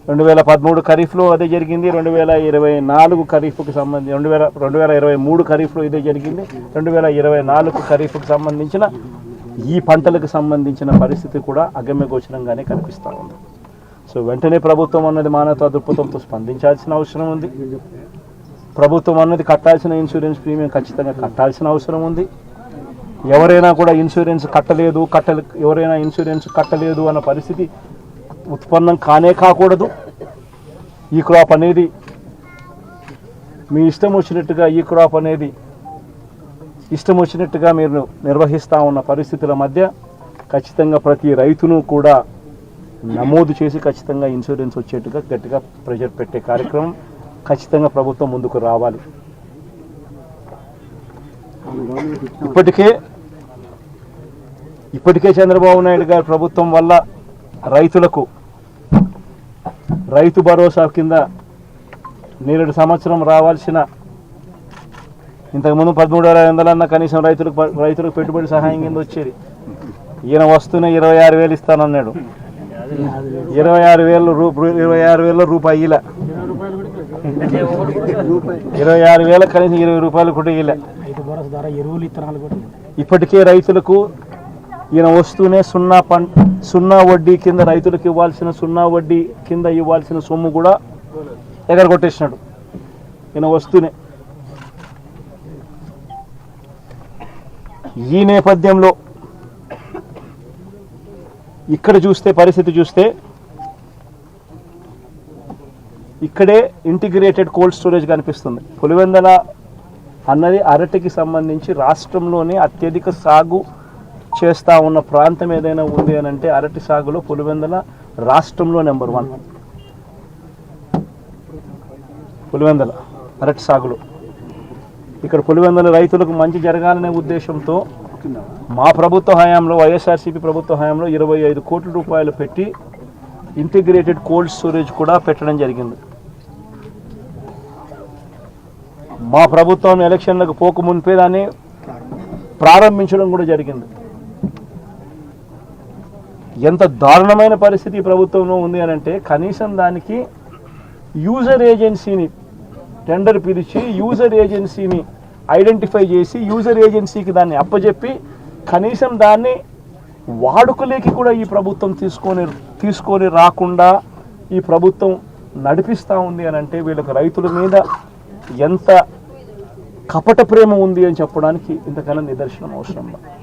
2013 ఖరీఫ్లో అదే జరిగింది, 2024 ఖరీఫ్కి సంబంధించి 2023 ఖరీఫ్లో ఇదే జరిగింది, 2024 ఖరీఫ్కి సంబంధించిన ఈ పంటలకు సంబంధించిన పరిస్థితి కూడా అగమ్యగోచరంగానే కనిపిస్తూ ఉంది. సో వెంటనే ప్రభుత్వం అన్నది మానవతా దృక్పథంతో స్పందించాల్సిన అవసరం ఉంది. ప్రభుత్వం అన్నది కట్టాల్సిన ఇన్సూరెన్స్ ప్రీమియం ఖచ్చితంగా కట్టాల్సిన అవసరం ఉంది. ఎవరైనా కూడా ఇన్సూరెన్స్ కట్టలేదు అన్న పరిస్థితి ఉత్పన్నం కాకూడదు. ఈ క్రాప్ అనేది మీ ఇష్టం వచ్చినట్టుగా మీరు నిర్వహిస్తూ ఉన్న పరిస్థితుల మధ్య ఖచ్చితంగా ప్రతి రైతును కూడా నమోదు చేసి ఖచ్చితంగా ఇన్సూరెన్స్ వచ్చేట్టుగా గట్టిగా ప్రెషర్ పెట్టే కార్యక్రమం ఖచ్చితంగా ప్రభుత్వం ముందుకు రావాలి. ఇప్పటికే చంద్రబాబు నాయుడు గారి ప్రభుత్వం వల్ల రైతులకు రైతు భరోసా కింద నేరేడు సంవత్సరం రావాల్సిన ఇంతకుముందు 13,500 అన్న కనీసం రైతులకు పెట్టుబడి సహాయం కింద వచ్చేది. ఈయన వస్తూనే 26,000 ఇస్తానన్నాడు. 26,000 రూపాయల 26,000 కనీసం 20 రూపాయలు కూడా ఇవ్వలే. ఇప్పటికే రైతులకు ఈయన వస్తూనే సున్నా వడ్డీ కింద రైతులకు ఇవ్వాల్సిన సున్నా వడ్డీ కింద ఇవ్వాల్సిన సొమ్ము కూడా ఎగరగొట్టేసినాడు ఈయన వస్తూనే. ఈ నేపథ్యంలో ఇక్కడ పరిస్థితి చూస్తే ఇక్కడే ఇంటిగ్రేటెడ్ కోల్డ్ స్టోరేజ్ కనిపిస్తుంది. పులివెందుల అన్నది అరటికి సంబంధించి రాష్ట్రంలోనే అత్యధిక సాగు చేస్తూ ఉన్న ప్రాంతం ఏదైనా ఉంది అని అంటే అరటి సాగులో పులివెందుల రాష్ట్రంలో నెంబర్ 1. పులివెందుల అరటి సాగులో ఇక్కడ పులివెందుల రైతులకు మంచి జరగాలనే ఉద్దేశంతో మా ప్రభుత్వ హయాంలో, వైఎస్ఆర్సీపీ ప్రభుత్వ హయాంలో 25 కోట్ల రూపాయలు పెట్టి ఇంటిగ్రేటెడ్ కోల్డ్ స్టోరేజ్ కూడా పెట్టడం జరిగింది. మా ప్రభుత్వం ఎలక్షన్లకు పోక మునిపే దాన్ని ప్రారంభించడం కూడా జరిగింది. ఎంత దారుణమైన పరిస్థితి ఈ ప్రభుత్వంలో ఉంది అని అంటే కనీసం దానికి యూజర్ ఏజెన్సీని టెండర్ పిలిచి యూజర్ ఏజెన్సీని ఐడెంటిఫై చేసి యూజర్ ఏజెన్సీకి దాన్ని అప్పచెప్పి కనీసం దాన్ని వాడుకలేకి కూడా ఈ ప్రభుత్వం తీసుకొని రాకుండా ఈ ప్రభుత్వం నడిపిస్తూ ఉంది అని అంటే వీళ్ళకి రైతుల మీద ఎంత కపట ప్రేమ ఉంది అని చెప్పడానికి ఇంతకన్నా నిదర్శనం అవసరం.